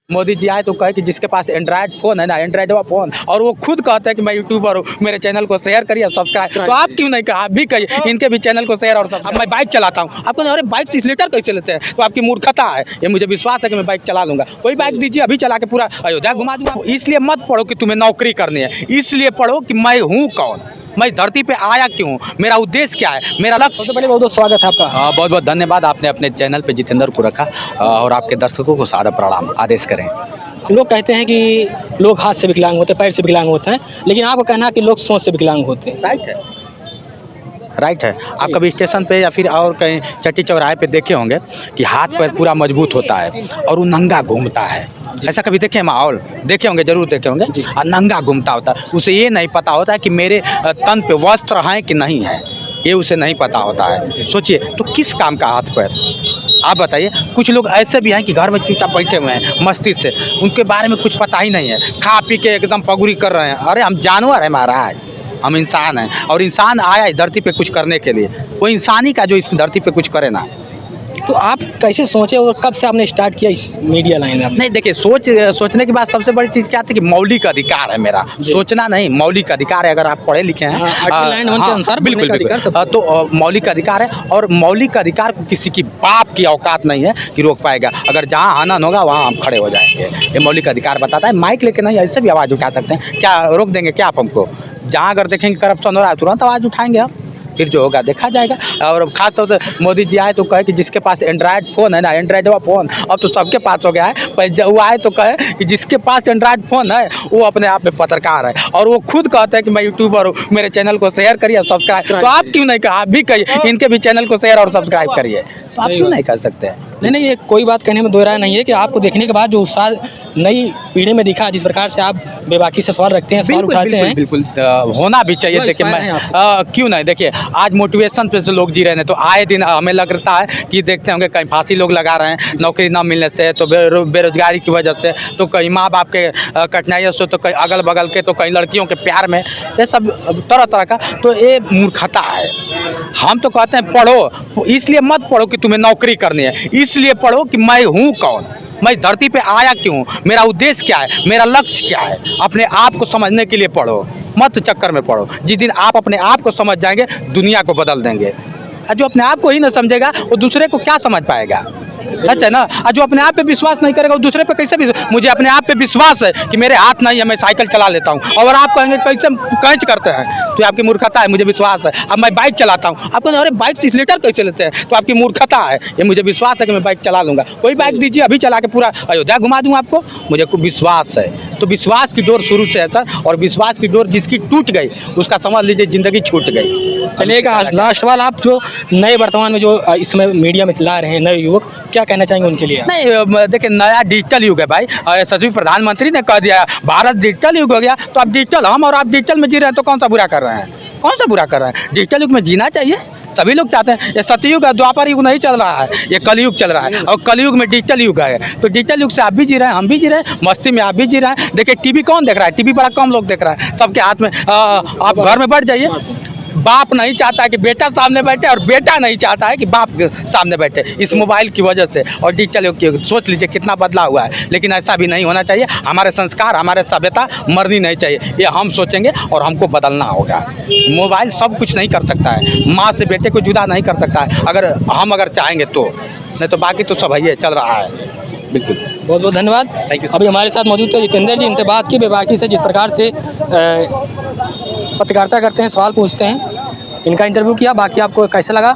मोदी जी आए तो कहे कि जिसके पास एंड्रॉयड फ़ोन है ना, एंड्रॉयड फ़ोन, और वो खुद कहते हैं कि मैं यूट्यूबर हूँ, मेरे चैनल को शेयर करिए और सब्सक्राइब। तो आप क्यों नहीं कहा? आप भी कहिए इनके भी चैनल को शेयर और सब्सक्राइब। अब मैं बाइक चलाता हूँ, आपको अरे बाइक से एक्सीलेटर कैसे लेते हैं? तो आपकी मूर्खता है। ये मुझे विश्वास है कि मैं बाइक चला लूँगा। कोई बाइक दीजिए, अभी चला के पूरा अयोध्या घुमा दूँगा। इसलिए मत पढ़ो कि तुम्हें नौकरी करनी है, इसलिए पढ़ो कि मैं हूँ कौन, मैं धरती पे आया क्यों, मेरा उद्देश्य क्या है, मेरा लक्ष्य। सबसे पहले बहुत बहुत स्वागत है आपका। बहुत बहुत धन्यवाद, आपने अपने चैनल पे जितेंद्र को रखा और आपके दर्शकों को सादर प्रणाम। आदेश करें। लोग कहते हैं कि लोग हाथ से विकलांग होते हैं, पैर से विकलांग होते हैं, लेकिन आपको कहना है कि लोग सोच से विकलांग होते हैं। राइट है, राइट है। आप कभी स्टेशन पे या फिर और कहीं चट्टी चौराहे पे देखे होंगे कि हाथ पैर पूरा मजबूत होता है और वो नंगा घूमता है। ऐसा कभी देखे माहौल? देखे होंगे, जरूर देखे होंगे। और नंगा घूमता होता है, उसे ये नहीं पता होता है कि मेरे तन पे वस्त्र हैं कि नहीं है, ये उसे नहीं पता होता है। सोचिए तो किस काम का हाथ पैर? आप बताइए। कुछ लोग ऐसे भी हैं कि घर में चुपचाप बैठे हुए हैं मस्ती से, उनके बारे में कुछ पता ही नहीं है, खा पी के एकदम पगुरी कर रहे हैं। अरे हम जानवर हैं महाराज, हम इंसान हैं, और इंसान आया इस धरती पे कुछ करने के लिए। वो इंसान ही का जो इस धरती पे कुछ करे ना। तो आप कैसे सोचे और कब से आपने स्टार्ट किया इस मीडिया लाइन में? नहीं देखिए, सोचने के बाद सबसे बड़ी चीज़ क्या थी कि मौलिक अधिकार है मेरा, सोचना नहीं, मौलिक अधिकार है। अगर आप पढ़े लिखे हैं के अनुसार बिल्कुल बिल्कुल, तो मौलिक अधिकार है, और मौलिक अधिकार को किसी की बाप की औकात नहीं है कि रोक पाएगा। अगर जहाँ हनन होगा वहाँ हम खड़े हो जाएंगे, ये मौलिक अधिकार बताता है। माइक लेके नहीं, ऐसे भी आवाज़ उठा सकते हैं, क्या रोक देंगे क्या आप हमको? जहाँ अगर देखेंगे करप्शन हो रहा है तुरंत आवाज़ उठाएंगे हम, फिर जो होगा देखा जाएगा। और खास तौर से मोदी जी आए तो कहे कि जिसके पास एंड्रॉयड फ़ोन है ना, एंड्रॉयड फ़ोन अब तो सबके पास हो गया है। पर जब वो आए तो कहे कि जिसके पास एंड्रॉयड फ़ोन है वो अपने आप में पत्रकार है, और वो खुद कहते हैं कि मैं यूट्यूबर हूँ, मेरे चैनल को शेयर करिए और सब्सक्राइब। तो आप क्यों नहीं कहा? आप भी कहिए इनके भी चैनल को शेयर और सब्सक्राइब करिए। तो आप क्यों नहीं कर सकते? नहीं, ये कोई बात कहने में दो राय नहीं है कि आपको देखने के बाद जो उत्साह नई पीढ़ी में दिखा, जिस प्रकार से आप बेबाकी से सवाल रखते हैं, सवाल उठाते हैं, बिल्कुल होना भी चाहिए। देखिए मैं क्यों नहीं, देखिए आज मोटिवेशन पे से लोग जी रहे हैं, तो आए दिन हमें लगता है कि देखते होंगे कहीं फांसी लोग लगा रहे हैं नौकरी ना मिलने से, तो बेरोजगारी की वजह से, तो कहीं माँ बाप के कठिनाइयों से, तो कहीं अगल बगल के, तो कहीं लड़कियों के प्यार में, ये सब तरह तरह का। तो ये मूर्खता है। हम तो कहते हैं पढ़ो, इसलिए मत पढ़ो कि तुम्हें नौकरी करनी है, इसलिए पढ़ो कि मैं हूँ कौन, मैं धरती पे आया क्यों, मेरा उद्देश्य क्या है, मेरा लक्ष्य क्या है। अपने आप को समझने के लिए पढ़ो, मत चक्कर में पढ़ो। जिस दिन आप अपने आप को समझ जाएंगे, दुनिया को बदल देंगे। और जो अपने आप को ही ना समझेगा वो दूसरे को क्या समझ पाएगा? सच है ना। और जो अपने आप पे विश्वास नहीं करेगा वो दूसरे पे कैसे भी? मुझे अपने आप पे विश्वास है कि मेरे हाथ नहीं है, मैं साइकिल चला लेता हूँ, और आप कहेंगे कैसे कैच करते हैं, तो आपकी मूर्खता है। मुझे विश्वास है। अब मैं बाइक चलाता हूँ, आप कहेंगे अरे बाइक से एक्सीलेटर कैसे लेते हैं? तो आपकी मूर्खता है। ये मुझे विश्वास है कि मैं बाइक चला लूँगा। कोई बाइक दीजिए, अभी चला के पूरा अयोध्या घुमा दूँगा आपको, मुझे विश्वास है। तो विश्वास की डोर शुरू से है सर, और विश्वास की डोर जिसकी टूट गई उसका समझ लीजिए ज़िंदगी छूट गई। चलिए लास्ट सवाल, आप जो नए वर्तमान में जो इसमें मीडिया में चला रहे हैं नए युवक, क्या कहना चाहेंगे उनके लिए? नहीं देखिए, नया डिजिटल युग है भाई। यशस्वी प्रधानमंत्री ने कह दिया भारत डिजिटल युग हो गया, तो आप डिजिटल, हम और आप डिजिटल में जी रहे हैं, तो कौन सा बुरा कर रहे हैं? कौन सा बुरा कर रहे हैं? डिजिटल युग में जीना चाहिए, सभी लोग चाहते हैं। ये सतयुग है, द्वापर युग नहीं चल रहा है, ये कलयुग चल रहा है, और कलयुग में डिजिटल युग है। तो डिजिटल युग से आप भी जी रहे हैं, हम भी जी रहे हैं, मस्ती में आप भी जी रहे हैं। देखिए टीवी कौन देख रहा है? टीवी बड़ा कम लोग देख रहा है, सबके हाथ में। आप घर में बैठ जाइए, बाप नहीं चाहता है कि बेटा सामने बैठे, और बेटा नहीं चाहता है कि बाप सामने बैठे, इस मोबाइल की वजह से और डिजिटल युग की। सोच लीजिए कितना बदला हुआ है। लेकिन ऐसा भी नहीं होना चाहिए। हमारे संस्कार, हमारे सभ्यता मरनी नहीं चाहिए, ये हम सोचेंगे और हमको बदलना होगा। मोबाइल सब कुछ नहीं कर सकता है, माँ से बेटे को जुदा नहीं कर सकता है, अगर हम चाहेंगे तो, नहीं तो बाकी तो सब है चल रहा है। बिल्कुल, बहुत बहुत धन्यवाद। Thank you. अभी हमारे साथ मौजूद थे जितेंद्र जी, इनसे बात की बेबाकी से, जिस प्रकार से पत्रकारिता करते हैं, सवाल पूछते हैं, इनका इंटरव्यू किया। बाकी आपको कैसा लगा